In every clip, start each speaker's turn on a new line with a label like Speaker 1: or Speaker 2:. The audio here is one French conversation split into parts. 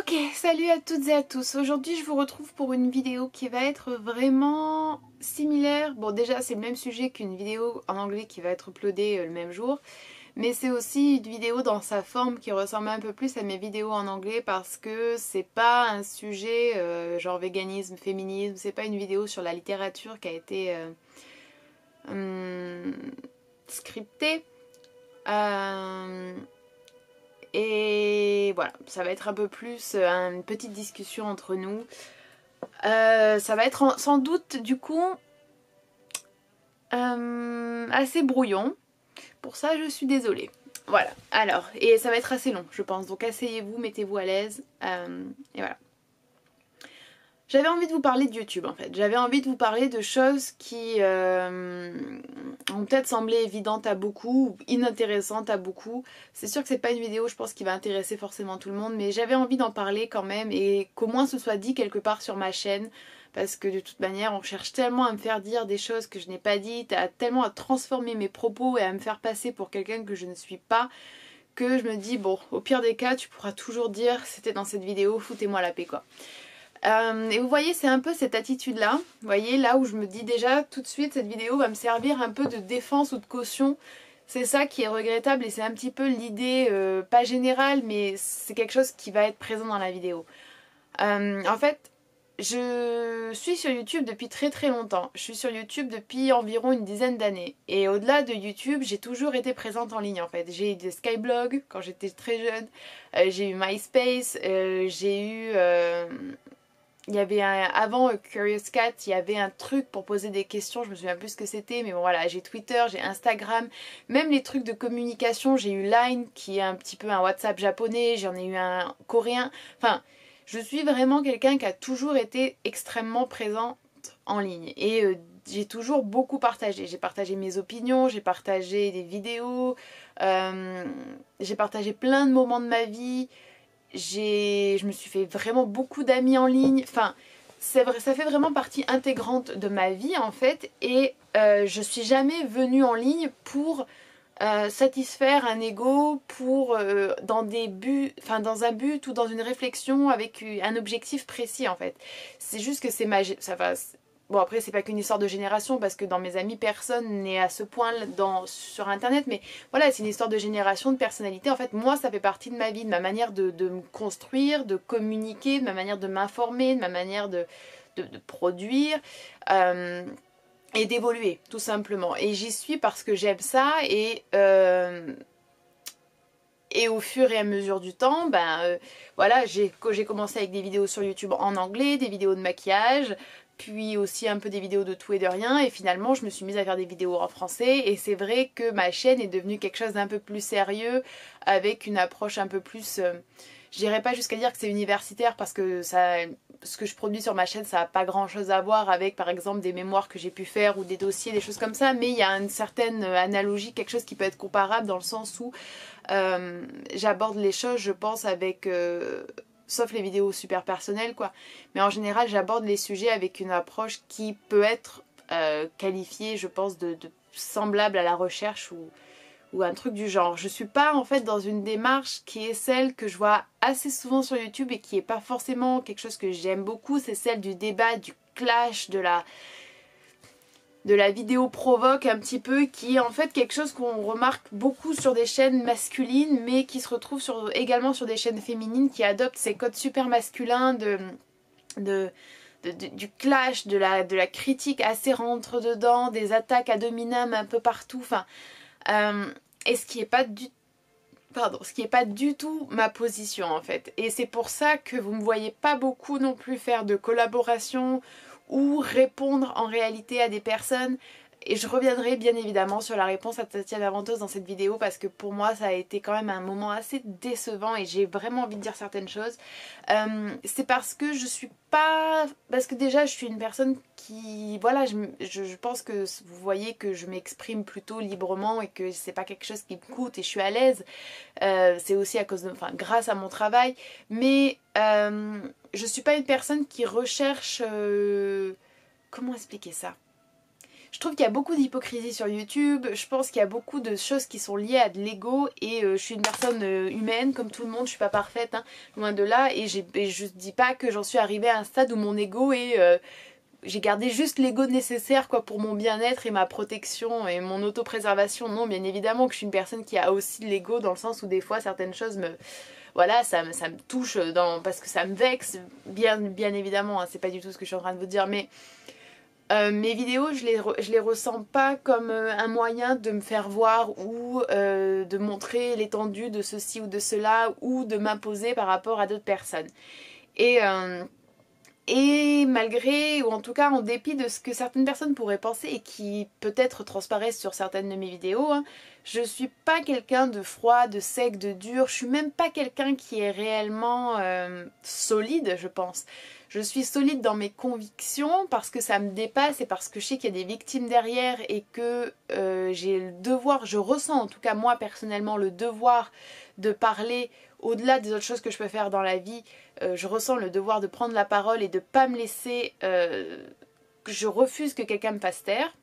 Speaker 1: Ok, salut à toutes et à tous. Aujourd'hui je vous retrouve pour une vidéo qui va être vraiment similaire. Bon, déjà c'est le même sujet qu'une vidéo en anglais qui va être uploadée le même jour. Mais c'est aussi une vidéo dans sa forme qui ressemble un peu plus à mes vidéos en anglais parce que c'est pas un sujet genre véganisme, féminisme. C'est pas une vidéo sur la littérature qui a été hum, scriptée. Euh, Et voilà, ça va être un peu plus une petite discussion entre nous. Ça va être sans doute du coup assez brouillon. Pour ça, je suis désolée. Voilà, alors, et ça va être assez long, je pense. Donc asseyez-vous, mettez-vous à l'aise. Et voilà. J'avais envie de vous parler de YouTube en fait. J'avais envie de vous parler de choses qui ont peut-être semblé évidentes à beaucoup, ou inintéressantes à beaucoup. C'est sûr que c'est pas une vidéo, je pense, qui va intéresser forcément tout le monde, mais j'avais envie d'en parler quand même et qu'au moins ce soit dit quelque part sur ma chaîne. Parce que de toute manière, on cherche tellement à me faire dire des choses que je n'ai pas dites, tellement à transformer mes propos et à me faire passer pour quelqu'un que je ne suis pas, que je me dis, bon, au pire des cas, tu pourras toujours dire, c'était dans cette vidéo, foutez-moi la paix quoi. Et vous voyez, c'est un peu cette attitude-là. Vous voyez, là où je me dis déjà tout de suite, cette vidéo va me servir un peu de défense ou de caution. C'est ça qui est regrettable et c'est un petit peu l'idée, pas générale, mais c'est quelque chose qui va être présent dans la vidéo. En fait, je suis sur YouTube depuis très très longtemps. Je suis sur YouTube depuis environ une dizaine d'années. Et au-delà de YouTube, j'ai toujours été présente en ligne en fait. J'ai eu des Skyblog quand j'étais très jeune. J'ai eu MySpace. J'ai eu... il y avait avant Curious Cat, il y avait un truc pour poser des questions, je me souviens plus ce que c'était, mais bon voilà, j'ai Twitter, j'ai Instagram, même les trucs de communication, j'ai eu Line qui est un petit peu un WhatsApp japonais, j'en ai eu un coréen, enfin, je suis vraiment quelqu'un qui a toujours été extrêmement présente en ligne et j'ai toujours beaucoup partagé. J'ai partagé mes opinions, j'ai partagé des vidéos, j'ai partagé plein de moments de ma vie. Je me suis fait vraiment beaucoup d'amis en ligne. Enfin, c'est vrai, ça fait vraiment partie intégrante de ma vie en fait. Et je suis jamais venue en ligne pour satisfaire un ego, pour dans des buts, enfin dans un but ou dans une réflexion avec un objectif précis en fait. C'est juste que c'est ça va. Bon après c'est pas qu'une histoire de génération parce que dans mes amis personne n'est à ce point sur internet, mais voilà, c'est une histoire de génération, de personnalité. En fait moi ça fait partie de ma vie, de ma manière de me construire, de communiquer, de ma manière de m'informer, de ma manière de produire et d'évoluer tout simplement. Et j'y suis parce que j'aime ça et au fur et à mesure du temps, voilà, j'ai commencé avec des vidéos sur YouTube en anglais, des vidéos de maquillage, puis aussi un peu des vidéos de tout et de rien, et finalement je me suis mise à faire des vidéos en français, et c'est vrai que ma chaîne est devenue quelque chose d'un peu plus sérieux, avec une approche un peu plus... j'irai pas jusqu'à dire que c'est universitaire, parce que ce que je produis sur ma chaîne, ça n'a pas grand chose à voir avec par exemple des mémoires que j'ai pu faire, ou des dossiers, des choses comme ça, mais il y a une certaine analogie, quelque chose qui peut être comparable dans le sens où j'aborde les choses, je pense, avec... sauf les vidéos super personnelles, quoi. Mais en général, j'aborde les sujets avec une approche qui peut être qualifiée, je pense, de semblable à la recherche ou un truc du genre. Je suis pas, en fait, dans une démarche qui est celle que je vois assez souvent sur YouTube et qui est pas forcément quelque chose que j'aime beaucoup. C'est celle du débat, du clash, de la vidéo provoque un petit peu, qui est en fait quelque chose qu'on remarque beaucoup sur des chaînes masculines, mais qui se retrouve également sur des chaînes féminines qui adoptent ces codes super masculins du clash, de la critique assez rentre dedans, des attaques ad hominem un peu partout, enfin, et ce qui est pas du tout ma position en fait. Et c'est pour ça que vous me voyez pas beaucoup non plus faire de collaboration ou répondre en réalité à des personnes. Et je reviendrai bien évidemment sur la réponse à Tatiana Ventos dans cette vidéo parce que pour moi ça a été quand même un moment assez décevant et j'ai vraiment envie de dire certaines choses. C'est parce que je suis pas... Parce que déjà je suis une personne qui... Voilà, je pense que vous voyez que je m'exprime plutôt librement et que c'est pas quelque chose qui me coûte et je suis à l'aise. C'est aussi à cause de... Enfin, grâce à mon travail. Mais je suis pas une personne qui recherche... comment expliquer ça ? Je trouve qu'il y a beaucoup d'hypocrisie sur YouTube, je pense qu'il y a beaucoup de choses qui sont liées à de l'ego et je suis une personne humaine comme tout le monde, je suis pas parfaite, hein, loin de là, et je dis pas que j'en suis arrivée à un stade où mon ego est... j'ai gardé juste l'ego nécessaire quoi pour mon bien-être et ma protection et mon autopréservation. Non, bien évidemment que je suis une personne qui a aussi de l'ego dans le sens où des fois certaines choses me... Voilà, ça me touche parce que ça me vexe, bien évidemment, hein, c'est pas du tout ce que je suis en train de vous dire, mais mes vidéos, je les ressens pas comme un moyen de me faire voir ou de montrer l'étendue de ceci ou de cela ou de m'imposer par rapport à d'autres personnes. Et malgré, ou en tout cas en dépit de ce que certaines personnes pourraient penser et qui peut-être transparaissent sur certaines de mes vidéos, hein, je suis pas quelqu'un de froid, de sec, de dur, je suis même pas quelqu'un qui est réellement solide, je pense. Je suis solide dans mes convictions parce que ça me dépasse et parce que je sais qu'il y a des victimes derrière et que j'ai le devoir, je ressens en tout cas moi personnellement le devoir de parler au-delà des autres choses que je peux faire dans la vie. Je ressens le devoir de prendre la parole et de pas me laisser... je refuse que quelqu'un me fasse taire.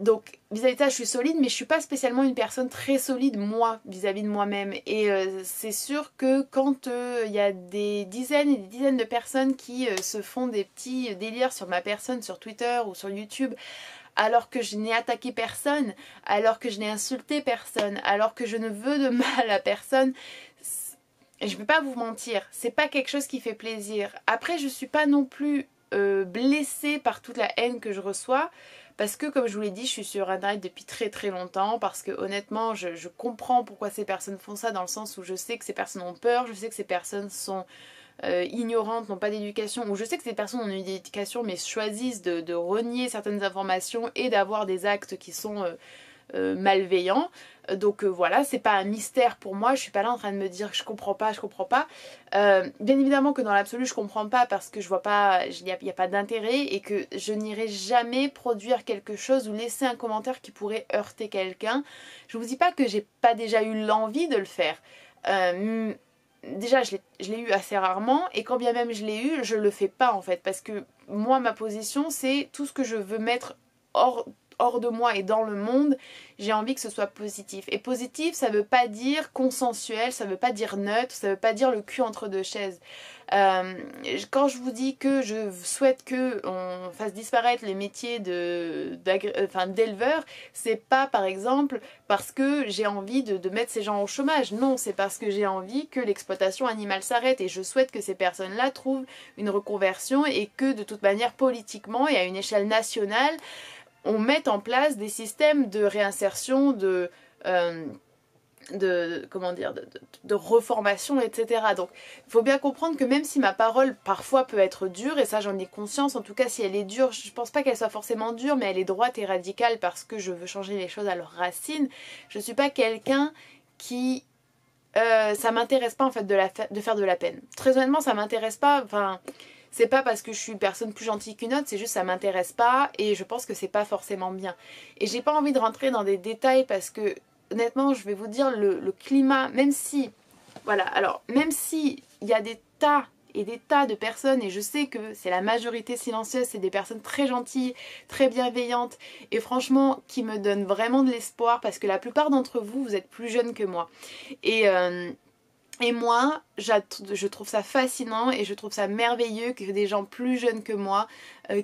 Speaker 1: Donc vis-à-vis de ça je suis solide, mais je suis pas spécialement une personne très solide moi vis-à-vis de moi-même. Et c'est sûr que quand il y a des dizaines et des dizaines de personnes qui se font des petits délires sur ma personne sur Twitter ou sur YouTube, alors que je n'ai attaqué personne, alors que je n'ai insulté personne, alors que je ne veux de mal à personne, je ne vais pas vous mentir, c'est pas quelque chose qui fait plaisir. Après, je suis pas non plus blessée par toute la haine que je reçois, parce que comme je vous l'ai dit, je suis sur internet depuis très très longtemps, parce que honnêtement, je comprends pourquoi ces personnes font ça, dans le sens où je sais que ces personnes ont peur, je sais que ces personnes sont ignorantes, n'ont pas d'éducation, ou je sais que ces personnes ont une éducation mais choisissent de renier certaines informations et d'avoir des actes qui sont malveillants. Donc voilà, c'est pas un mystère pour moi, je suis pas là en train de me dire que je comprends pas. Bien évidemment que dans l'absolu je comprends pas parce que je vois pas, il y a pas d'intérêt et que je n'irai jamais produire quelque chose ou laisser un commentaire qui pourrait heurter quelqu'un. Je vous dis pas que j'ai pas déjà eu l'envie de le faire. Déjà je l'ai eu assez rarement et quand bien même je l'ai eu, je le fais pas en fait parce que moi ma position c'est tout ce que je veux mettre hors de moi et dans le monde, j'ai envie que ce soit positif. Et positif, ça veut pas dire consensuel, ça veut pas dire neutre, ça veut pas dire le cul entre deux chaises. Quand je vous dis que je souhaite que on fasse disparaître les métiers d'éleveurs, c'est pas par exemple parce que j'ai envie de mettre ces gens au chômage. Non, c'est parce que j'ai envie que l'exploitation animale s'arrête et je souhaite que ces personnes-là trouvent une reconversion et que de toute manière politiquement et à une échelle nationale, on met en place des systèmes de réinsertion, de reformation, etc. Donc il faut bien comprendre que même si ma parole parfois peut être dure, et ça j'en ai conscience, en tout cas si elle est dure, je pense pas qu'elle soit forcément dure, mais elle est droite et radicale parce que je veux changer les choses à leurs racines, je suis pas quelqu'un qui... ça m'intéresse pas en fait de faire de la peine. Très honnêtement ça m'intéresse pas, enfin... C'est pas parce que je suis une personne plus gentille qu'une autre, c'est juste ça m'intéresse pas et je pense que c'est pas forcément bien. Et j'ai pas envie de rentrer dans des détails parce que honnêtement je vais vous dire le climat, même si, voilà, alors même si il y a des tas et des tas de personnes et je sais que c'est la majorité silencieuse, c'est des personnes très gentilles, très bienveillantes et franchement qui me donnent vraiment de l'espoir parce que la plupart d'entre vous, vous êtes plus jeunes que moi. Et moi, je trouve ça fascinant et je trouve ça merveilleux que des gens plus jeunes que moi,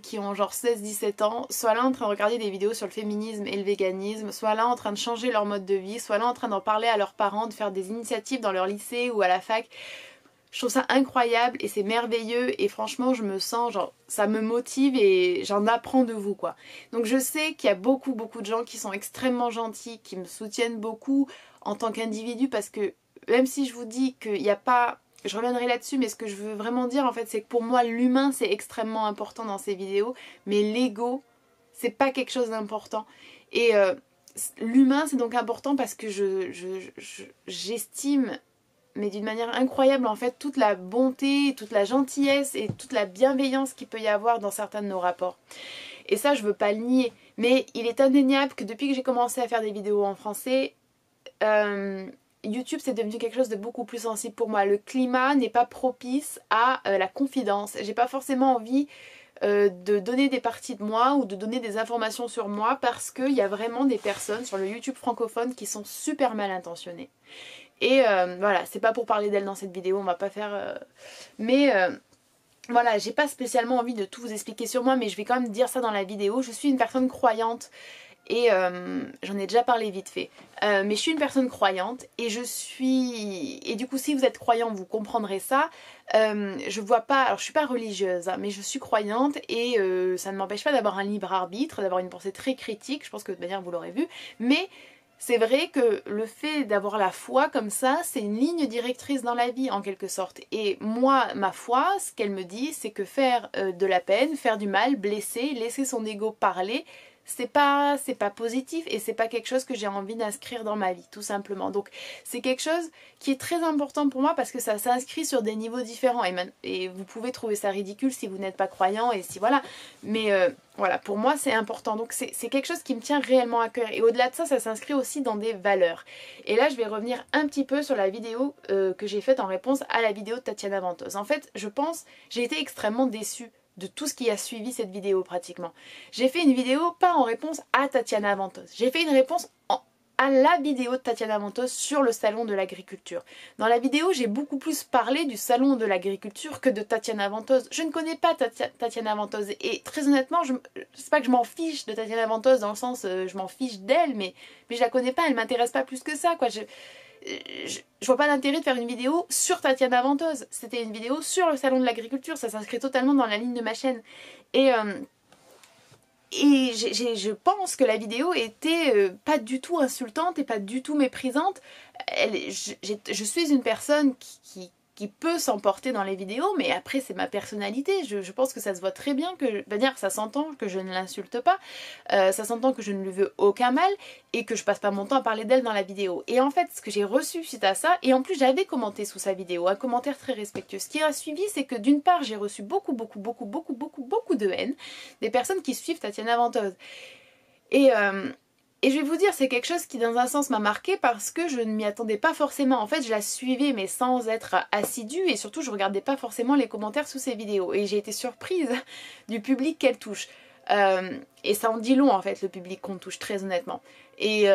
Speaker 1: qui ont genre 16-17 ans, soient là en train de regarder des vidéos sur le féminisme et le véganisme, soient là en train de changer leur mode de vie, soient là en train d'en parler à leurs parents, de faire des initiatives dans leur lycée ou à la fac. Je trouve ça incroyable et c'est merveilleux et franchement je me sens genre ça me motive et j'en apprends de vous quoi. Donc je sais qu'il y a beaucoup de gens qui sont extrêmement gentils, qui me soutiennent beaucoup en tant qu'individu parce que même si je vous dis qu'il n'y a pas... Je reviendrai là-dessus, mais ce que je veux vraiment dire en fait, c'est que pour moi, l'humain, c'est extrêmement important dans ces vidéos, mais l'ego, c'est pas quelque chose d'important. Et l'humain, c'est donc important parce que j'estime, mais d'une manière incroyable, en fait, toute la bonté, toute la gentillesse et toute la bienveillance qu'il peut y avoir dans certains de nos rapports. Et ça, je veux pas le nier, mais il est indéniable que depuis que j'ai commencé à faire des vidéos en français... YouTube c'est devenu quelque chose de beaucoup plus sensible pour moi. Le climat n'est pas propice à la confidence. J'ai pas forcément envie de donner des parties de moi ou de donner des informations sur moi parce qu'il y a vraiment des personnes sur le YouTube francophone qui sont super mal intentionnées. Et voilà, c'est pas pour parler d'elles dans cette vidéo, on va pas faire... Voilà, j'ai pas spécialement envie de tout vous expliquer sur moi, mais je vais quand même dire ça dans la vidéo. Je suis une personne croyante et j'en ai déjà parlé vite fait. Mais je suis une personne croyante et je suis... Et du coup, si vous êtes croyant, vous comprendrez ça. Je vois pas... Alors, je suis pas religieuse, hein, mais je suis croyante et ça ne m'empêche pas d'avoir un libre arbitre, d'avoir une pensée très critique. Je pense que de toute manière, vous l'aurez vu. Mais... c'est vrai que le fait d'avoir la foi comme ça, c'est une ligne directrice dans la vie en quelque sorte. Et moi, ma foi, ce qu'elle me dit, c'est que faire de la peine, faire du mal, blesser, laisser son ego parler, c'est pas positif et c'est pas quelque chose que j'ai envie d'inscrire dans ma vie, tout simplement. Donc c'est quelque chose qui est très important pour moi parce que ça s'inscrit sur des niveaux différents et vous pouvez trouver ça ridicule si vous n'êtes pas croyant et si voilà, mais voilà, pour moi c'est important, donc c'est quelque chose qui me tient réellement à cœur et au-delà de ça, ça s'inscrit aussi dans des valeurs. Et là je vais revenir un petit peu sur la vidéo que j'ai faite en réponse à la vidéo de Tatiana Ventose. En fait, je pense, j'ai été extrêmement déçue de tout ce qui a suivi cette vidéo pratiquement. J'ai fait une vidéo pas en réponse à Tatiana Ventose, j'ai fait une réponse à la vidéo de Tatiana Ventose sur le salon de l'agriculture. Dans la vidéo, j'ai beaucoup plus parlé du salon de l'agriculture que de Tatiana Ventose. Je ne connais pas Tatiana Ventose et très honnêtement, c'est pas que je m'en fiche de Tatiana Ventose dans le sens je m'en fiche d'elle, mais je la connais pas, elle m'intéresse pas plus que ça quoi. Je vois pas l'intérêt de faire une vidéo sur Tatiana Ventose. C'était une vidéo sur le salon de l'agriculture, ça s'inscrit totalement dans la ligne de ma chaîne. Et je pense que la vidéo était pas du tout insultante et pas du tout méprisante. Je suis une personne qui peut s'emporter dans les vidéos, mais après c'est ma personnalité. Je pense que ça se voit très bien, ça s'entend que je ne l'insulte pas, ça s'entend que je ne lui veux aucun mal et que je passe pas mon temps à parler d'elle dans la vidéo. Et en fait, ce que j'ai reçu suite à ça, et en plus j'avais commenté sous sa vidéo, un commentaire très respectueux. Ce qui a suivi, c'est que d'une part j'ai reçu beaucoup de haine des personnes qui suivent Tatiana Ventose. Et je vais vous dire, c'est quelque chose qui dans un sens m'a marqué parce que je ne m'y attendais pas forcément. En fait, je la suivais mais sans être assidue et surtout je regardais pas forcément les commentaires sous ses vidéos. Et j'ai été surprise du public qu'elle touche. Et ça en dit long en fait, le public qu'on touche, très honnêtement. Et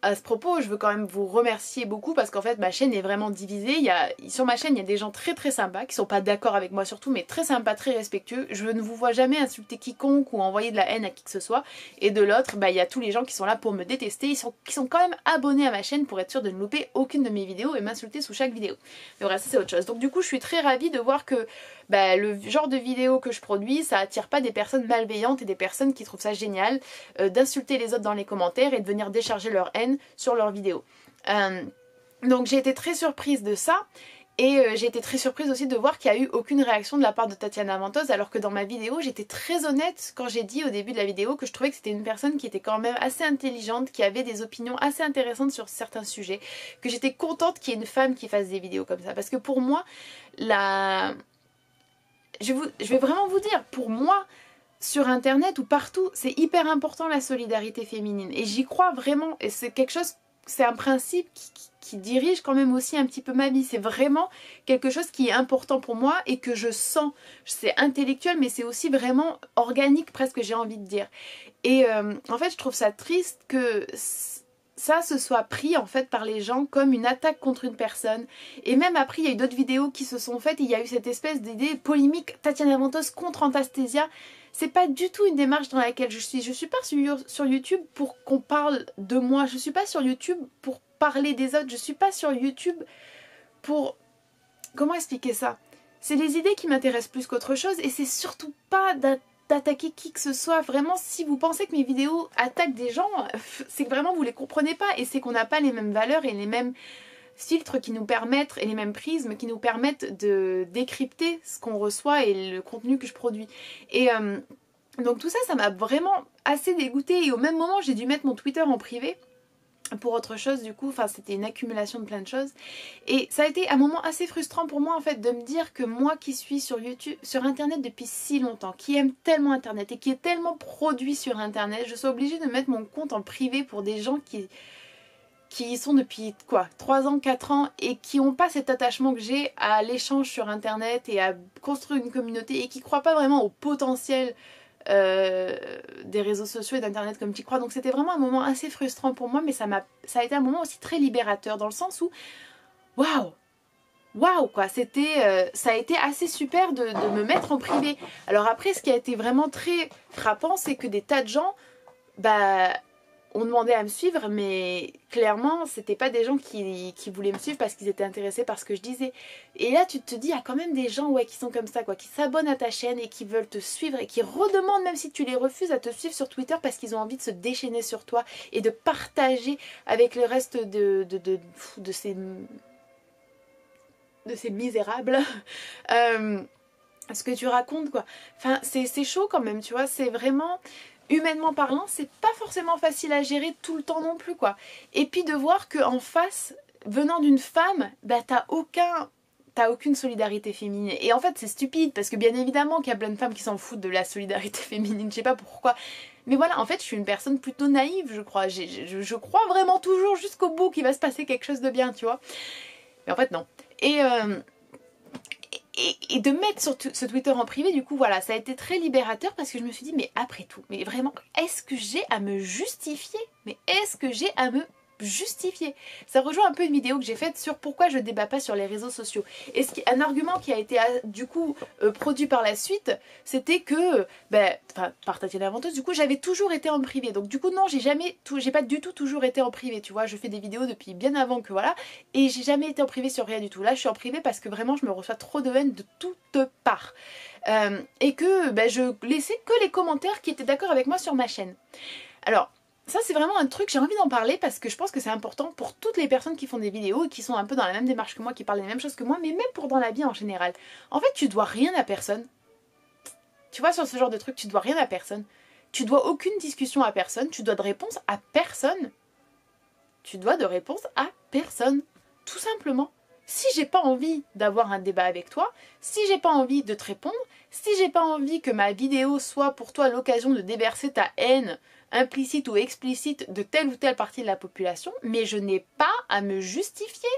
Speaker 1: à ce propos, je veux quand même vous remercier beaucoup parce qu'en fait ma chaîne est vraiment divisée. Sur ma chaîne, il y a des gens très sympas qui sont pas d'accord avec moi surtout, mais très sympas, très respectueux. Je ne vous vois jamais insulter quiconque ou envoyer de la haine à qui que ce soit. Et de l'autre, il y a tous les gens qui sont là pour me détester, qui sont quand même abonnés à ma chaîne pour être sûr de ne louper aucune de mes vidéos et m'insulter sous chaque vidéo. Mais voilà, ça c'est autre chose. Donc du coup, je suis très ravie de voir que le genre de vidéo que je produis, ça attire pas des personnes malveillantes et des personnes qui trouvent ça génial d'insulter les autres dans les commentaires et de venir décharger leur haine sur leurs vidéos. Donc j'ai été très surprise de ça et j'ai été très surprise aussi de voir qu'il n'y a eu aucune réaction de la part de Tatiana Ventose, alors que dans ma vidéo j'étais très honnête quand j'ai dit au début de la vidéo que je trouvais que c'était une personne qui était quand même assez intelligente, qui avait des opinions assez intéressantes sur certains sujets, que j'étais contente qu'il y ait une femme qui fasse des vidéos comme ça, parce que pour moi je vais vraiment vous dire, pour moi, sur internet ou partout, c'est hyper important la solidarité féminine. Et j'y crois vraiment. Et c'est quelque chose, c'est un principe qui dirige quand même aussi un petit peu ma vie. C'est vraiment quelque chose qui est important pour moi et que je sens. C'est intellectuel, mais c'est aussi vraiment organique, presque, j'ai envie de dire. Et en fait, je trouve ça triste que ça se soit pris en fait par les gens comme une attaque contre une personne. Et même après il y a eu d'autres vidéos qui se sont faites et il y a eu cette espèce d'idée polémique Tatiana Ventose contre Anastasia. C'est pas du tout une démarche dans laquelle je suis. Je suis pas sur YouTube pour qu'on parle de moi. Je suis pas sur YouTube pour parler des autres. Je suis pas sur YouTube pour... Comment expliquer ça? C'est les idées qui m'intéressent plus qu'autre chose et c'est surtout pas d'attaquer qui que ce soit. Vraiment, si vous pensez que mes vidéos attaquent des gens, c'est que vraiment vous les comprenez pas et c'est qu'on n'a pas les mêmes valeurs et les mêmes filtres qui nous permettent et les mêmes prismes qui nous permettent de décrypter ce qu'on reçoit et le contenu que je produis. Et donc tout ça, ça m'a vraiment assez dégoûtée et au même moment j'ai dû mettre mon Twitter en privé pour autre chose du coup, enfin c'était une accumulation de plein de choses et ça a été un moment assez frustrant pour moi en fait de me dire que moi qui suis sur YouTube, sur internet depuis si longtemps, qui aime tellement internet et qui est tellement produit sur internet, je sois obligée de mettre mon compte en privé pour des gens qui qui y sont depuis quoi 3 ans, 4 ans et qui n'ont pas cet attachement que j'ai à l'échange sur internet et à construire une communauté et qui ne croient pas vraiment au potentiel des réseaux sociaux et d'internet comme tu crois. Donc c'était vraiment un moment assez frustrant pour moi, mais ça a été un moment aussi très libérateur dans le sens où waouh quoi, ça a été assez super de me mettre en privé. Alors après, ce qui a été vraiment très frappant, c'est que des tas de gens ont demandé à me suivre, mais clairement c'était pas des gens qui voulaient me suivre parce qu'ils étaient intéressés par ce que je disais. Et là tu te dis, il y a quand même des gens qui sont comme ça, qui s'abonnent à ta chaîne et qui veulent te suivre et qui redemandent, même si tu les refuses, à te suivre sur Twitter parce qu'ils ont envie de se déchaîner sur toi et de partager avec le reste de ces misérables ce que tu racontes quoi. Enfin c'est chaud quand même, tu vois, c'est vraiment... Humainement parlant, c'est pas forcément facile à gérer tout le temps non plus quoi. Et puis de voir qu'en face, venant d'une femme, t'as aucune solidarité féminine. Et en fait c'est stupide parce que bien évidemment qu'il y a plein de femmes qui s'en foutent de la solidarité féminine, je sais pas pourquoi. Mais voilà, en fait je suis une personne plutôt naïve je crois. Je crois vraiment toujours jusqu'au bout qu'il va se passer quelque chose de bien, tu vois. Mais en fait non. Et de mettre sur ce Twitter en privé, du coup voilà, ça a été très libérateur parce que je me suis dit, mais après tout, mais vraiment, est-ce que j'ai à me justifier? Mais est-ce que j'ai à me justifier? Ça rejoint un peu une vidéo que j'ai faite sur pourquoi je débat pas sur les réseaux sociaux. Et un argument qui a été du coup produit par la suite, c'était que, par Tatiana Venteuse, du coup j'avais toujours été en privé. Donc du coup non, j'ai pas du tout toujours été en privé, tu vois, je fais des vidéos depuis bien avant que voilà, et j'ai jamais été en privé sur rien du tout. Là je suis en privé parce que vraiment je me reçois trop de haine de toutes parts. Et que je laissais que les commentaires qui étaient d'accord avec moi sur ma chaîne. Alors, ça c'est vraiment un truc, j'ai envie d'en parler parce que je pense que c'est important pour toutes les personnes qui font des vidéos et qui sont un peu dans la même démarche que moi, qui parlent des mêmes choses que moi, mais même pour dans la vie en général. En fait, tu dois rien à personne. Tu vois, sur ce genre de truc, tu dois rien à personne. Tu dois aucune discussion à personne, tu dois de réponse à personne. Tu dois de réponse à personne. Tout simplement. Si j'ai pas envie d'avoir un débat avec toi, si j'ai pas envie de te répondre, si j'ai pas envie que ma vidéo soit pour toi l'occasion de déverser ta haine implicite ou explicite de telle ou telle partie de la population, mais je n'ai pas à me justifier.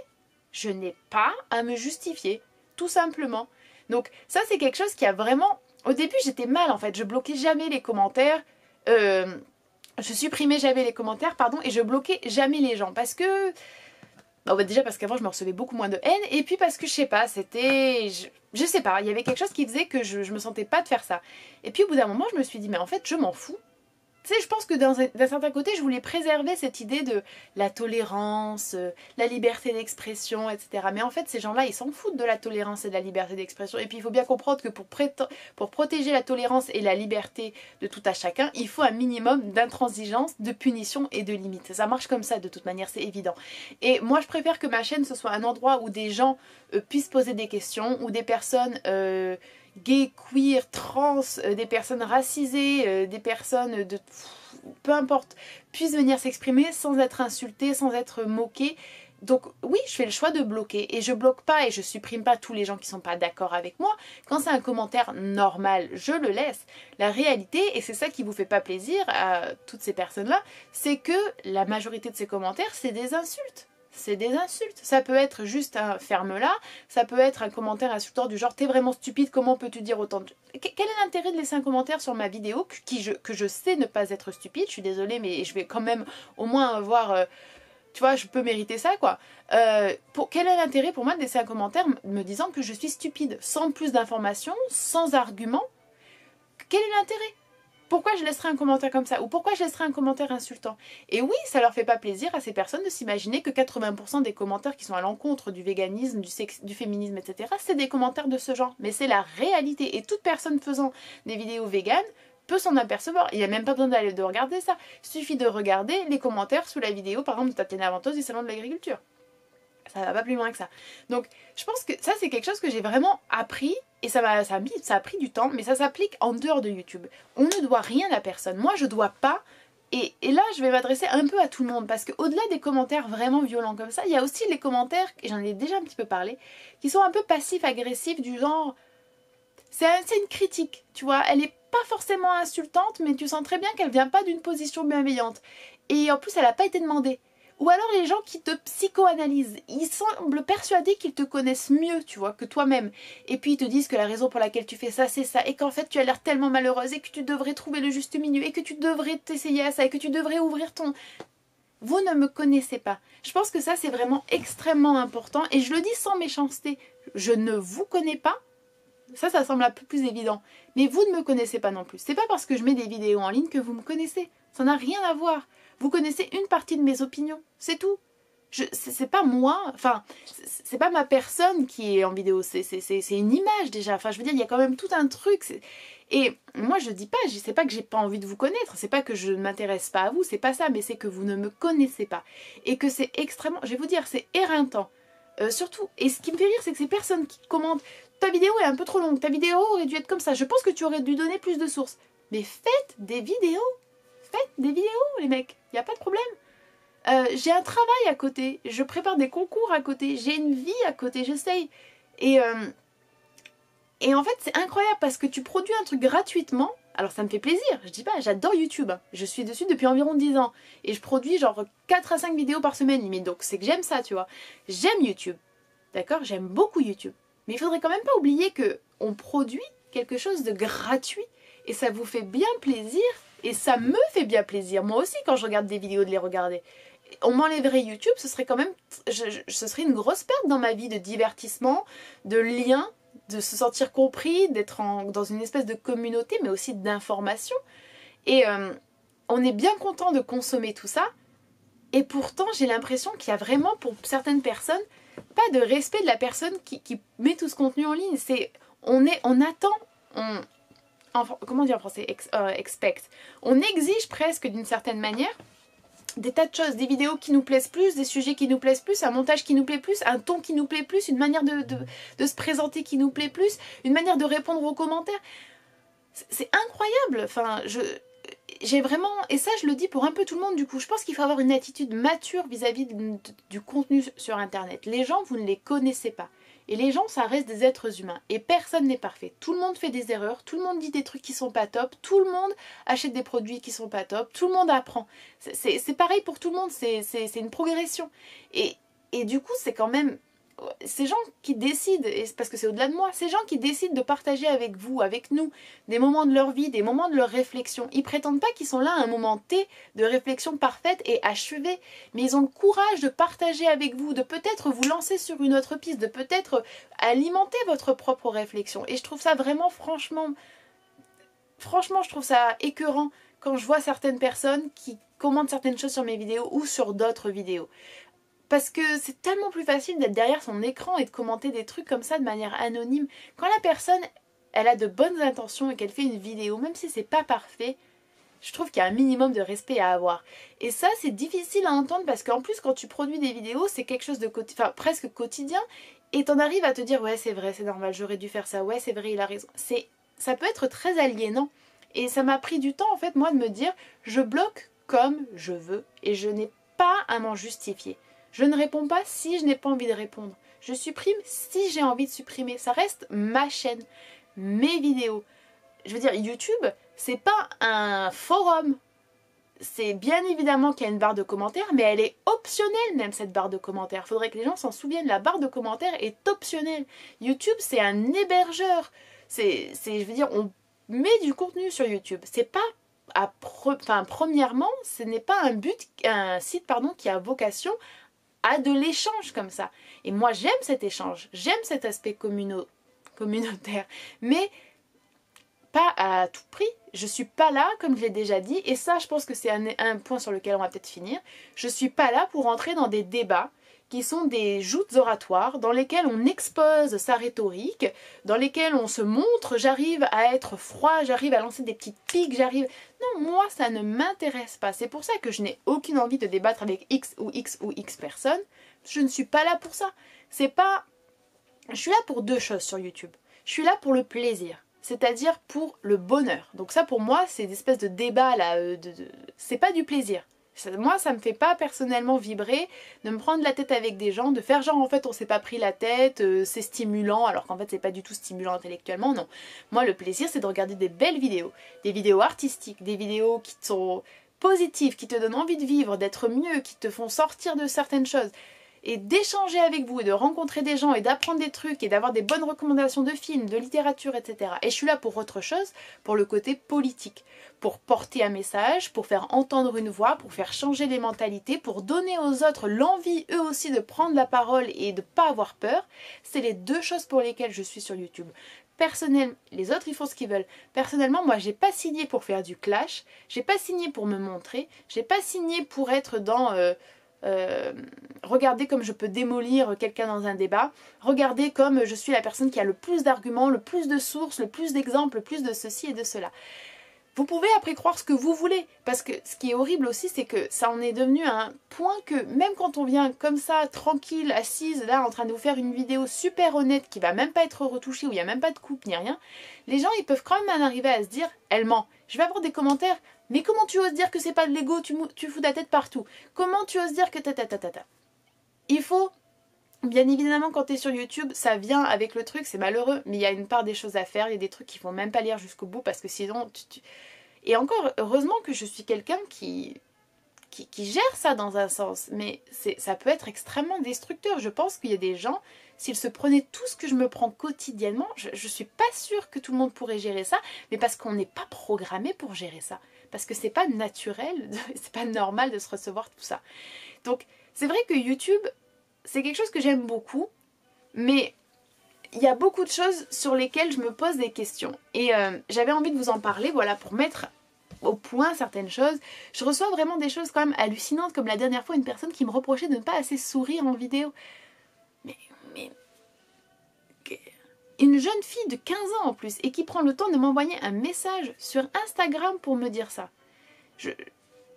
Speaker 1: Je n'ai pas à me justifier, tout simplement. Donc ça c'est quelque chose qui a vraiment... Au début j'étais mal en fait, je bloquais jamais les commentaires, je supprimais jamais les commentaires, pardon, et je bloquais jamais les gens parce que... déjà parce qu'avant je me recevais beaucoup moins de haine, et puis parce que je sais pas, c'était... Je sais pas, il y avait quelque chose qui faisait que je me sentais pas de faire ça. Et puis au bout d'un moment je me suis dit, mais en fait je m'en fous. Tu sais, je pense que d'un certain côté, je voulais préserver cette idée de la tolérance, la liberté d'expression, etc. Mais en fait, ces gens-là, ils s'en foutent de la tolérance et de la liberté d'expression. Et puis, il faut bien comprendre que pour protéger la tolérance et la liberté de tout à chacun, il faut un minimum d'intransigeance, de punition et de limites. Ça marche comme ça, de toute manière, c'est évident. Et moi, je préfère que ma chaîne, ce soit un endroit où des gens puissent poser des questions, où des personnes... gays, queer, trans, des personnes racisées, des personnes de... peu importe, puissent venir s'exprimer sans être insultées, sans être moquées. Donc oui, je fais le choix de bloquer. Et je bloque pas et je supprime pas tous les gens qui sont pas d'accord avec moi. Quand c'est un commentaire normal, je le laisse. La réalité, et c'est ça qui vous fait pas plaisir à toutes ces personnes-là, c'est que la majorité de ces commentaires, c'est des insultes. C'est des insultes. Ça peut être juste un ferme-la, ça peut être un commentaire insultant du genre t'es vraiment stupide, comment peux-tu dire autant de... Quel est l'intérêt de laisser un commentaire sur ma vidéo que je sais ne pas être stupide, je suis désolée mais je vais quand même au moins avoir... tu vois, je peux mériter ça quoi. Quel est l'intérêt pour moi de laisser un commentaire me disant que je suis stupide, sans plus d'informations, sans arguments? Quel est l'intérêt? Pourquoi je laisserais un commentaire comme ça? Ou pourquoi je laisserais un commentaire insultant? Et oui, ça leur fait pas plaisir à ces personnes de s'imaginer que 80% des commentaires qui sont à l'encontre du véganisme, du féminisme, etc., c'est des commentaires de ce genre. Mais c'est la réalité. Et toute personne faisant des vidéos véganes peut s'en apercevoir. Il n'y a même pas besoin de regarder ça. Il suffit de regarder les commentaires sous la vidéo, par exemple, de Tatiana Venteuse du Salon de l'Agriculture. Ça va pas plus loin que ça. Donc je pense que ça c'est quelque chose que j'ai vraiment appris et ça a pris du temps, mais ça s'applique en dehors de YouTube. On ne doit rien à personne. Moi je dois pas. Et là je vais m'adresser un peu à tout le monde parce qu'au-delà des commentaires vraiment violents comme ça, il y a aussi les commentaires, et j'en ai déjà un petit peu parlé, qui sont un peu passifs-agressifs du genre... C'est une critique, tu vois, elle est pas forcément insultante, mais tu sens très bien qu'elle vient pas d'une position bienveillante. Et en plus elle n'a pas été demandée. Ou alors les gens qui te psychoanalysent, ils semblent persuadés qu'ils te connaissent mieux, tu vois, que toi-même. Et puis ils te disent que la raison pour laquelle tu fais ça, c'est ça, et qu'en fait tu as l'air tellement malheureuse, et que tu devrais trouver le juste milieu, et que tu devrais t'essayer à ça, et que tu devrais ouvrir ton... Vous ne me connaissez pas. Je pense que ça c'est vraiment extrêmement important, et je le dis sans méchanceté. Je ne vous connais pas. Ça semble un peu plus évident. Mais vous ne me connaissez pas non plus. C'est pas parce que je mets des vidéos en ligne que vous me connaissez. Ça n'a rien à voir. Vous connaissez une partie de mes opinions. C'est tout. C'est pas moi, enfin, c'est pas ma personne qui est en vidéo. C'est une image déjà. Enfin, je veux dire, il y a quand même tout un truc. Et moi, je dis pas, c'est pas que j'ai pas envie de vous connaître. C'est pas que je ne m'intéresse pas à vous. C'est pas ça. Mais c'est que vous ne me connaissez pas. Et que c'est extrêmement, je vais vous dire, c'est éreintant. Surtout, et ce qui me fait rire, c'est que ces personnes qui commentent ta vidéo est un peu trop longue, ta vidéo aurait dû être comme ça, je pense que tu aurais dû donner plus de sources. Mais faites des vidéos, les mecs, il n'y a pas de problème. J'ai un travail à côté, je prépare des concours à côté, j'ai une vie à côté, j'essaye. Et en fait, c'est incroyable parce que tu produis un truc gratuitement. Alors ça me fait plaisir, je dis pas, j'adore YouTube. Je suis dessus depuis environ 10 ans. Et je produis genre 4 à 5 vidéos par semaine limite. Donc c'est que j'aime ça, tu vois. J'aime YouTube. D'accord? J'aime beaucoup YouTube. Mais il faudrait quand même pas oublier que on produit quelque chose de gratuit. Et ça vous fait bien plaisir. Et ça me fait bien plaisir. Moi aussi quand je regarde des vidéos de les regarder. On m'enlèverait YouTube, ce serait quand même... ce serait une grosse perte dans ma vie de divertissement, de lien, de se sentir compris, d'être dans une espèce de communauté, mais aussi d'information. Et on est bien content de consommer tout ça. Et pourtant, j'ai l'impression qu'il y a vraiment, pour certaines personnes, pas de respect de la personne qui met tout ce contenu en ligne. On attend, comment dire en français, expect. On exige presque d'une certaine manière des tas de choses, des vidéos qui nous plaisent plus, des sujets qui nous plaisent plus, un montage qui nous plaît plus, un ton qui nous plaît plus, une manière de se présenter qui nous plaît plus, une manière de répondre aux commentaires. C'est incroyable. Enfin, j'ai vraiment, et ça je le dis pour un peu tout le monde du coup, je pense qu'il faut avoir une attitude mature vis-à-vis du contenu sur internet. Les gens, vous ne les connaissez pas. Et les gens, ça reste des êtres humains. Et personne n'est parfait. Tout le monde fait des erreurs, tout le monde dit des trucs qui sont pas top, tout le monde achète des produits qui sont pas top, tout le monde apprend. C'est pareil pour tout le monde, c'est une progression. Et du coup, c'est quand même... ces gens qui décident, et parce que c'est au-delà de moi, ces gens qui décident de partager avec vous, avec nous, des moments de leur vie, des moments de leur réflexion, ils prétendent pas qu'ils sont là à un moment T de réflexion parfaite et achevée, mais ils ont le courage de partager avec vous, de peut-être vous lancer sur une autre piste, de peut-être alimenter votre propre réflexion. Et je trouve ça vraiment, franchement, je trouve ça écœurant quand je vois certaines personnes qui commentent certaines choses sur mes vidéos ou sur d'autres vidéos. Parce que c'est tellement plus facile d'être derrière son écran et de commenter des trucs comme ça de manière anonyme. Quand la personne, elle a de bonnes intentions et qu'elle fait une vidéo, même si c'est pas parfait, je trouve qu'il y a un minimum de respect à avoir. Et ça, c'est difficile à entendre parce qu'en plus, quand tu produis des vidéos, c'est quelque chose de presque quotidien. Et t'en arrives à te dire, ouais, c'est vrai, c'est normal, j'aurais dû faire ça. Ouais, c'est vrai, il a raison. Ça peut être très aliénant. Et ça m'a pris du temps, en fait, moi, de me dire, je bloque comme je veux et je n'ai pas à m'en justifier. Je ne réponds pas si je n'ai pas envie de répondre. Je supprime si j'ai envie de supprimer. Ça reste ma chaîne, mes vidéos. Je veux dire, YouTube, c'est pas un forum. C'est bien évidemment qu'il y a une barre de commentaires, mais elle est optionnelle même, cette barre de commentaires. Il faudrait que les gens s'en souviennent, la barre de commentaires est optionnelle. YouTube, c'est un hébergeur. Je veux dire, on met du contenu sur YouTube. C'est pas... premièrement, ce n'est pas un site qui a vocation à de l'échange comme ça. Et moi, j'aime cet échange, j'aime cet aspect communautaire, mais pas à tout prix. Je suis pas là, comme je l'ai déjà dit, et ça, je pense que c'est un point sur lequel on va peut-être finir. Je suis pas là pour entrer dans des débats qui sont des joutes oratoires, dans lesquelles on expose sa rhétorique, dans lesquelles on se montre, j'arrive à être froid, j'arrive à lancer des petites piques, j'arrive... Non, moi, ça ne m'intéresse pas. C'est pour ça que je n'ai aucune envie de débattre avec X ou X personnes. Je ne suis pas là pour ça. C'est pas... Je suis là pour deux choses sur YouTube. Je suis là pour le plaisir, c'est-à-dire pour le bonheur. Donc ça, pour moi, c'est une espèce de débat, là, c'est pas du plaisir. Moi, ça me fait pas personnellement vibrer de me prendre la tête avec des gens, de faire genre en fait on s'est pas pris la tête, c'est stimulant, alors qu'en fait c'est pas du tout stimulant intellectuellement, non. Moi le plaisir c'est de regarder des belles vidéos, des vidéos artistiques, des vidéos qui sont positives, qui te donnent envie de vivre, d'être mieux, qui te font sortir de certaines choses, et d'échanger avec vous, et de rencontrer des gens, et d'apprendre des trucs, et d'avoir des bonnes recommandations de films, de littérature, etc. Et je suis là pour autre chose, pour le côté politique, pour porter un message, pour faire entendre une voix, pour faire changer les mentalités, pour donner aux autres l'envie, eux aussi, de prendre la parole et de ne pas avoir peur. C'est les deux choses pour lesquelles je suis sur YouTube. Personnellement, les autres ils font ce qu'ils veulent. Personnellement, moi j'ai pas signé pour faire du clash, j'ai pas signé pour me montrer, j'ai pas signé pour être dans regardez comme je peux démolir quelqu'un dans un débat, regardez comme je suis la personne qui a le plus d'arguments, le plus de sources, le plus d'exemples, le plus de ceci et de cela. Vous pouvez après croire ce que vous voulez, parce que ce qui est horrible aussi, c'est que ça en est devenu un point que même quand on vient comme ça, tranquille, assise, là, en train de vous faire une vidéo super honnête, qui va même pas être retouchée, où il n'y a même pas de coupe ni rien, les gens, ils peuvent quand même en arriver à se dire, elle ment. Je vais avoir des commentaires, mais comment tu oses dire que c'est pas de l'ego, tu fous ta tête partout. Comment tu oses dire que ta. Il faut... Bien évidemment, quand tu es sur YouTube, ça vient avec le truc, c'est malheureux, mais il y a une part des choses à faire, il y a des trucs qu'il faut même pas lire jusqu'au bout parce que sinon... Et encore, heureusement que je suis quelqu'un qui gère ça dans un sens, mais ça peut être extrêmement destructeur. Je pense qu'il y a des gens, s'ils se prenaient tout ce que je me prends quotidiennement, je suis pas sûre que tout le monde pourrait gérer ça, mais parce qu'on n'est pas programmé pour gérer ça. Parce que c'est pas naturel, c'est pas normal de se recevoir tout ça. Donc, c'est vrai que YouTube... C'est quelque chose que j'aime beaucoup, mais il y a beaucoup de choses sur lesquelles je me pose des questions. Et j'avais envie de vous en parler, voilà, pour mettre au point certaines choses. Je reçois vraiment des choses quand même hallucinantes, comme la dernière fois, une personne qui me reprochait de ne pas assez sourire en vidéo. Mais une jeune fille de 15 ans en plus, et qui prend le temps de m'envoyer un message sur Instagram pour me dire ça.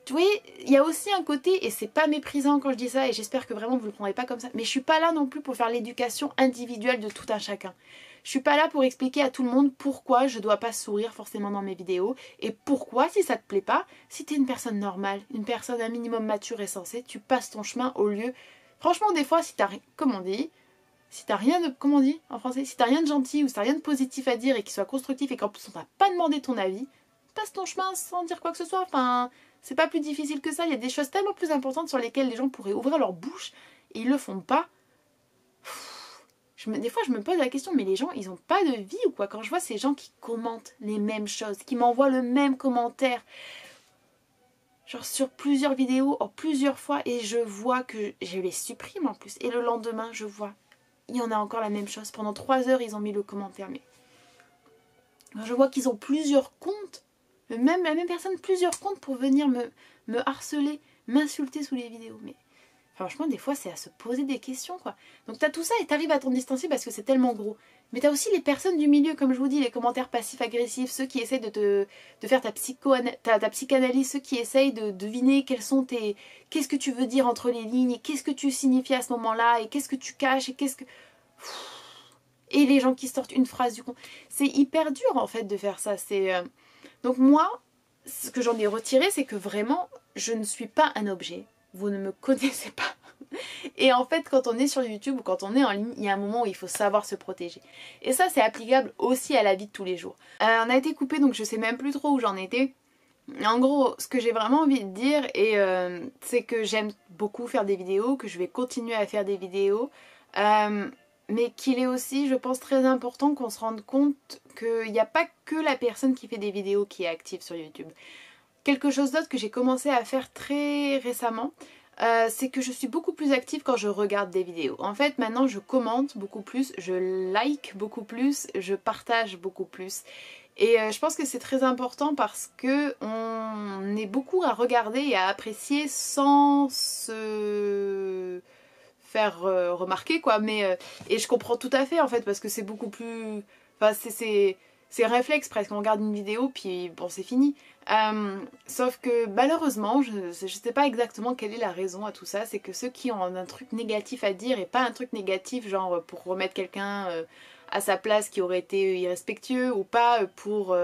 Speaker 1: Vous voyez, il y a aussi un côté, et c'est pas méprisant quand je dis ça, et j'espère que vraiment vous ne le prendrez pas comme ça, mais je suis pas là non plus pour faire l'éducation individuelle de tout un chacun. Je suis pas là pour expliquer à tout le monde pourquoi je dois pas sourire forcément dans mes vidéos, et pourquoi, si ça te plaît pas, si t'es une personne normale, une personne un minimum mature et sensée, tu passes ton chemin au lieu... Franchement, des fois, si t'as rien... Comme on dit... Si t'as rien de... Comment on dit en français? Si t'as rien de gentil ou si t'as rien de positif à dire et qui soit constructif et qu'en plus on t'a pas demandé ton avis, passe ton chemin sans dire quoi que ce soit, enfin... C'est pas plus difficile que ça, il y a des choses tellement plus importantes sur lesquelles les gens pourraient ouvrir leur bouche et ils le font pas. Des fois je me pose la question, mais les gens ils ont pas de vie ou quoi? Quand je vois ces gens qui commentent les mêmes choses, qui m'envoient le même commentaire, genre sur plusieurs vidéos, en plusieurs fois, et je vois que je les supprime en plus. Et le lendemain je vois, il y en a encore la même chose. Pendant 3 heures ils ont mis le commentaire, mais je vois qu'ils ont plusieurs comptes. La même personne, plusieurs comptes pour venir me harceler, m'insulter sous les vidéos. Mais franchement, des fois, c'est à se poser des questions, quoi. Donc t'as tout ça et t'arrives à t'en distancer parce que c'est tellement gros. Mais t'as aussi les personnes du milieu, comme je vous dis, les commentaires passifs-agressifs, ceux qui essayent de faire ta psychanalyse, ceux qui essayent de deviner quels sont tes... Qu'est-ce que tu veux dire entre les lignes, et qu'est-ce que tu signifies à ce moment-là, et qu'est-ce que tu caches, et qu'est-ce que... Et les gens qui sortent une phrase du con. C'est hyper dur, en fait, de faire ça. C'est... Donc moi, ce que j'en ai retiré, c'est que vraiment, je ne suis pas un objet. Vous ne me connaissez pas. Et en fait, quand on est sur YouTube ou quand on est en ligne, il y a un moment où il faut savoir se protéger. Et ça, c'est applicable aussi à la vie de tous les jours. On a été coupé, donc je sais même plus trop où j'en étais. En gros, ce que j'ai vraiment envie de dire, c'est que j'aime beaucoup faire des vidéos, que je vais continuer à faire des vidéos. Mais qu'il est aussi, je pense, très important qu'on se rende compte qu'il n'y a pas que la personne qui fait des vidéos qui est active sur YouTube. Quelque chose d'autre que j'ai commencé à faire très récemment, c'est que je suis beaucoup plus active quand je regarde des vidéos. En fait, maintenant, je commente beaucoup plus, je like beaucoup plus, je partage beaucoup plus. Et je pense que c'est très important parce que on est beaucoup à regarder et à apprécier sans se... faire remarquer quoi, mais et je comprends tout à fait en fait parce que c'est beaucoup plus, enfin c'est un réflexe presque, on regarde une vidéo puis bon c'est fini, sauf que malheureusement je sais pas exactement quelle est la raison à tout ça, c'est que ceux qui ont un truc négatif à dire et pas un truc négatif genre pour remettre quelqu'un à sa place qui aurait été irrespectueux ou pas pour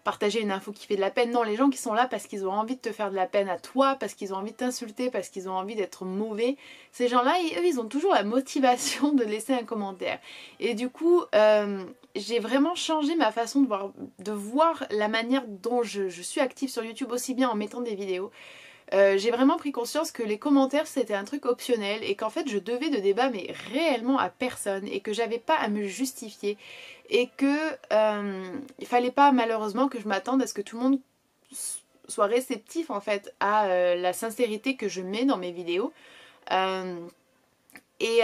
Speaker 1: partager une info qui fait de la peine. Non, les gens qui sont là parce qu'ils ont envie de te faire de la peine à toi, parce qu'ils ont envie de t'insulter, parce qu'ils ont envie d'être mauvais, ces gens-là, eux, ils ont toujours la motivation de laisser un commentaire. Et du coup, j'ai vraiment changé ma façon de voir la manière dont je suis active sur YouTube, aussi bien en mettant des vidéos. J'ai vraiment pris conscience que les commentaires c'était un truc optionnel et qu'en fait je devais de débat mais réellement à personne et que j'avais pas à me justifier et que il fallait pas malheureusement que je m'attende à ce que tout le monde soit réceptif en fait à la sincérité que je mets dans mes vidéos. Euh, et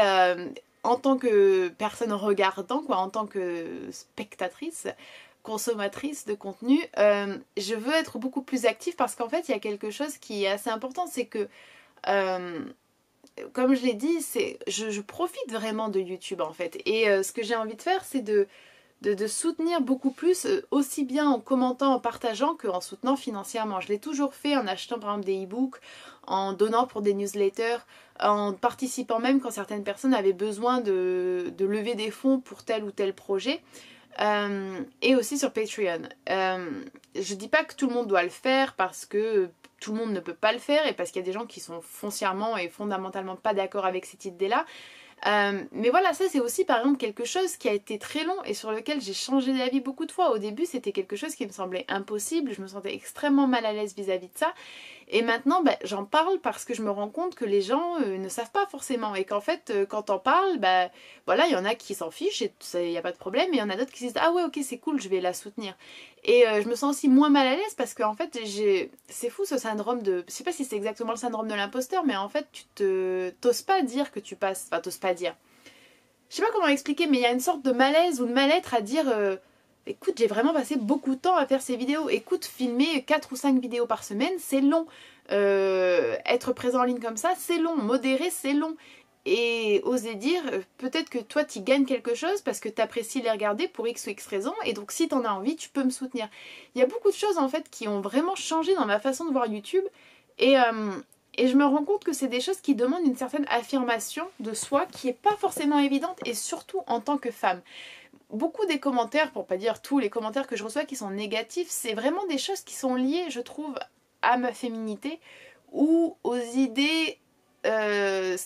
Speaker 1: en tant que personne regardant, quoi, en tant que spectatrice, consommatrice de contenu, je veux être beaucoup plus active parce qu'en fait il y a quelque chose qui est assez important, c'est que euh, comme je l'ai dit, je profite vraiment de YouTube en fait. Et ce que j'ai envie de faire, c'est de soutenir beaucoup plus, aussi bien en commentant, en partageant qu'en soutenant financièrement. Je l'ai toujours fait en achetant par exemple des e-books, en donnant pour des newsletters, en participant même quand certaines personnes avaient besoin de lever des fonds pour tel ou tel projet. Et aussi sur Patreon. Je dis pas que tout le monde doit le faire parce que tout le monde ne peut pas le faire et parce qu'il y a des gens qui sont foncièrement et fondamentalement pas d'accord avec cette idée-là. Mais voilà, ça c'est aussi par exemple quelque chose qui a été très long et sur lequel j'ai changé d'avis beaucoup de fois. Au début c'était quelque chose qui me semblait impossible, je me sentais extrêmement mal à l'aise vis-à-vis de ça. Et maintenant j'en parle parce que je me rends compte que les gens ne savent pas forcément et qu'en fait quand t'en parles, voilà, il y en a qui s'en fichent et il n'y a pas de problème, et il y en a d'autres qui se disent ah ouais ok c'est cool, je vais la soutenir. Et je me sens aussi moins mal à l'aise parce qu'en fait c'est fou ce syndrome de, je sais pas si c'est exactement le syndrome de l'imposteur, mais en fait t'oses pas dire que tu passes, enfin t'oses pas dire. Je sais pas comment expliquer, mais il y a une sorte de malaise ou de mal-être à dire écoute, j'ai vraiment passé beaucoup de temps à faire ces vidéos. Écoute, filmer 4 ou 5 vidéos par semaine, c'est long. Être présent en ligne comme ça, c'est long. Modérer, c'est long. Et oser dire, peut-être que toi, tu gagnes quelque chose parce que tu apprécies les regarder pour X ou X raison. Et donc, si tu en as envie, tu peux me soutenir. Il y a beaucoup de choses, en fait, qui ont vraiment changé dans ma façon de voir YouTube. Et je me rends compte que c'est des choses qui demandent une certaine affirmation de soi qui n'est pas forcément évidente, et surtout en tant que femme. Beaucoup des commentaires, pour pas dire tous les commentaires que je reçois qui sont négatifs, c'est vraiment des choses qui sont liées, je trouve, à ma féminité ou aux idées les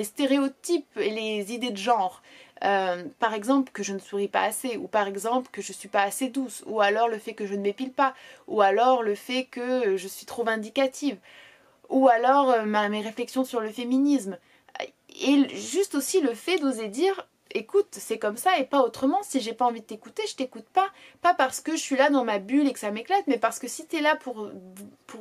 Speaker 1: stéréotypes et les idées de genre. Par exemple que je ne souris pas assez, ou par exemple que je suis pas assez douce, ou alors le fait que je ne m'épile pas, ou alors le fait que je suis trop vindicative, ou alors mes réflexions sur le féminisme. Et juste aussi le fait d'oser dire écoute, c'est comme ça et pas autrement. Si j'ai pas envie de t'écouter, je t'écoute pas. Pas parce que je suis là dans ma bulle et que ça m'éclate, mais parce que si t'es là pour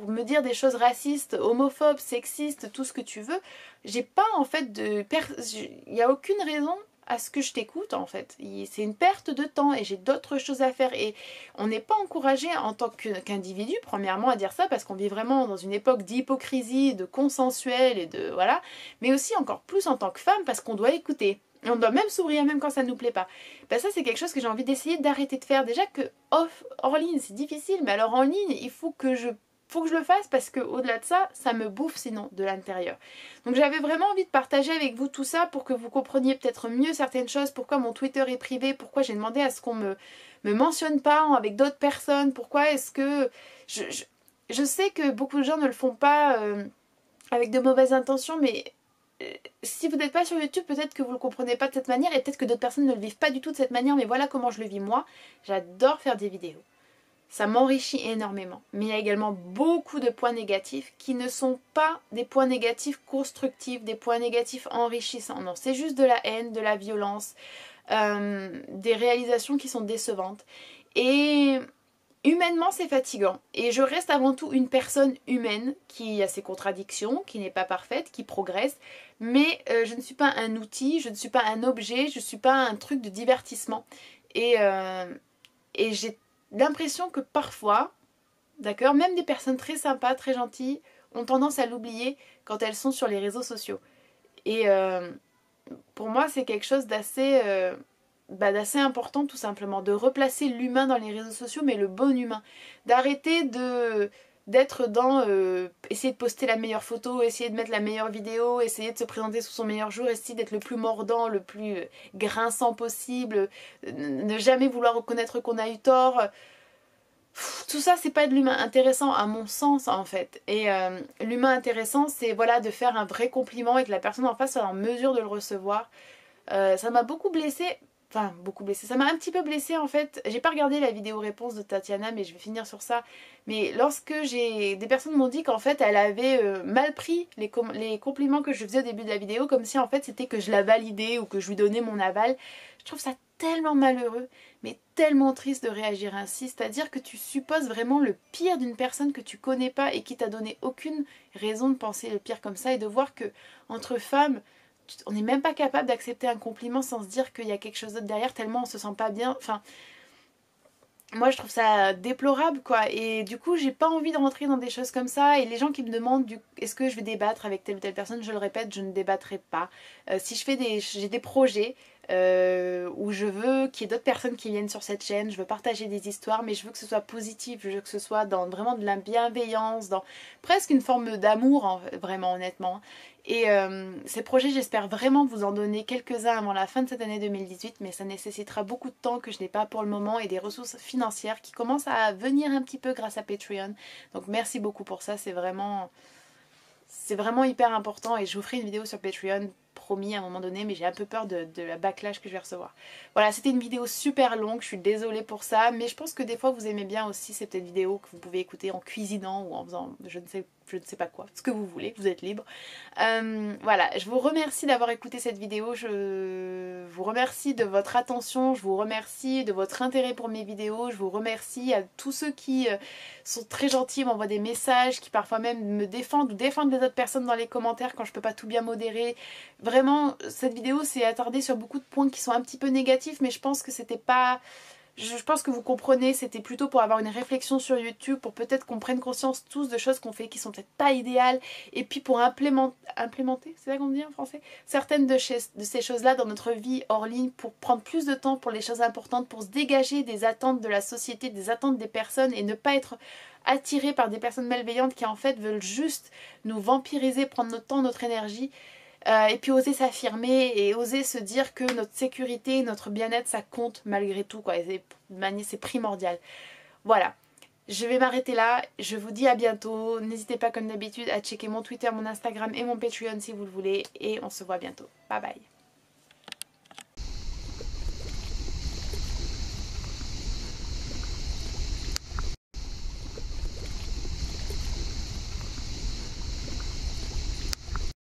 Speaker 1: me dire des choses racistes, homophobes, sexistes, tout ce que tu veux, j'ai pas en fait il y a aucune raison à ce que je t'écoute en fait. C'est une perte de temps et j'ai d'autres choses à faire. Et on n'est pas encouragé en tant qu'individu, premièrement, à dire ça parce qu'on vit vraiment dans une époque d'hypocrisie, de consensuel et de voilà. Mais aussi encore plus en tant que femme parce qu'on doit écouter. Et on doit même sourire, même quand ça ne nous plaît pas. Ça c'est quelque chose que j'ai envie d'essayer d'arrêter de faire. Déjà que hors ligne c'est difficile, mais alors en ligne il faut que je le fasse parce que au-delà de ça, ça me bouffe sinon de l'intérieur. Donc j'avais vraiment envie de partager avec vous tout ça pour que vous compreniez peut-être mieux certaines choses, pourquoi mon Twitter est privé, pourquoi j'ai demandé à ce qu'on me mentionne pas avec d'autres personnes, pourquoi est-ce que... Je sais que beaucoup de gens ne le font pas avec de mauvaises intentions, mais si vous n'êtes pas sur YouTube, peut-être que vous ne le comprenez pas de cette manière et peut-être que d'autres personnes ne le vivent pas du tout de cette manière, mais voilà comment je le vis moi. J'adore faire des vidéos. Ça m'enrichit énormément. Mais il y a également beaucoup de points négatifs qui ne sont pas des points négatifs constructifs, des points négatifs enrichissants. Non, c'est juste de la haine, de la violence, des réalisations qui sont décevantes. Et humainement, c'est fatigant. Et je reste avant tout une personne humaine qui a ses contradictions, qui n'est pas parfaite, qui progresse. Mais je ne suis pas un outil, je ne suis pas un objet, je ne suis pas un truc de divertissement. Et j'ai l'impression que parfois, d'accord, même des personnes très sympas, très gentilles, ont tendance à l'oublier quand elles sont sur les réseaux sociaux. Et pour moi, c'est quelque chose d'assez important tout simplement, de replacer l'humain dans les réseaux sociaux, mais le bon humain. D'arrêter d'être dans essayer de poster la meilleure photo, essayer de mettre la meilleure vidéo, essayer de se présenter sous son meilleur jour, essayer d'être le plus mordant, le plus grinçant possible, ne jamais vouloir reconnaître qu'on a eu tort. Tout ça, c'est pas de l'humain intéressant à mon sens en fait. Et l'humain intéressant, c'est voilà, de faire un vrai compliment et que la personne en face soit en mesure de le recevoir. Ça m'a beaucoup blessée Enfin, beaucoup blessée. Ça m'a un petit peu blessée en fait. J'ai pas regardé la vidéo réponse de Tatiana, mais je vais finir sur ça. Mais lorsque des personnes m'ont dit qu'en fait elle avait mal pris les compliments que je faisais au début de la vidéo, comme si en fait c'était que je la validais ou que je lui donnais mon aval. Je trouve ça tellement malheureux, mais tellement triste de réagir ainsi. C'est-à-dire que tu supposes vraiment le pire d'une personne que tu connais pas et qui t'a donné aucune raison de penser le pire comme ça, et de voir que entre femmes, on n'est même pas capable d'accepter un compliment sans se dire qu'il y a quelque chose d'autre derrière, tellement on se sent pas bien. Enfin, moi je trouve ça déplorable quoi, et du coup j'ai pas envie de rentrer dans des choses comme ça. Et les gens qui me demandent est-ce que je vais débattre avec telle ou telle personne, je le répète, je ne débattrai pas. Si j'ai des projets où je veux qu'il y ait d'autres personnes qui viennent sur cette chaîne, je veux partager des histoires, mais je veux que ce soit positif, je veux que ce soit dans vraiment de la bienveillance, dans presque une forme d'amour, vraiment honnêtement. Et ces projets, j'espère vraiment vous en donner quelques-uns avant la fin de cette année 2018, mais ça nécessitera beaucoup de temps que je n'ai pas pour le moment, et des ressources financières qui commencent à venir un petit peu grâce à Patreon. Donc merci beaucoup pour ça, c'est vraiment hyper important, et je vous ferai une vidéo sur Patreon, promis, à un moment donné, mais j'ai un peu peur de la backlash que je vais recevoir. Voilà, c'était une vidéo super longue, je suis désolée pour ça, mais je pense que des fois vous aimez bien aussi ces petites vidéos que vous pouvez écouter en cuisinant ou en faisant je ne sais pas quoi, ce que vous voulez, vous êtes libre. Voilà, je vous remercie d'avoir écouté cette vidéo, je vous remercie de votre attention, je vous remercie de votre intérêt pour mes vidéos, je vous remercie à tous ceux qui sont très gentils, m'envoient des messages, qui parfois même me défendent ou défendent les autres personnes dans les commentaires quand je peux pas tout bien modérer. Vraiment, cette vidéo s'est attardée sur beaucoup de points qui sont un petit peu négatifs, mais je pense que c'était pas... Je pense que vous comprenez, c'était plutôt pour avoir une réflexion sur YouTube, pour peut-être qu'on prenne conscience tous de choses qu'on fait qui sont peut-être pas idéales, et puis pour implémenter, c'est ça qu'on dit en français, certaines de ces choses-là dans notre vie hors ligne, pour prendre plus de temps pour les choses importantes, pour se dégager des attentes de la société, des attentes des personnes, et ne pas être attiré par des personnes malveillantes qui en fait veulent juste nous vampiriser, prendre notre temps, notre énergie. Et puis oser s'affirmer et oser se dire que notre sécurité, notre bien-être, ça compte malgré tout, quoi. C'est primordial. Voilà, je vais m'arrêter là. Je vous dis à bientôt. N'hésitez pas comme d'habitude à checker mon Twitter, mon Instagram et mon Patreon si vous le voulez. Et on se voit bientôt. Bye bye.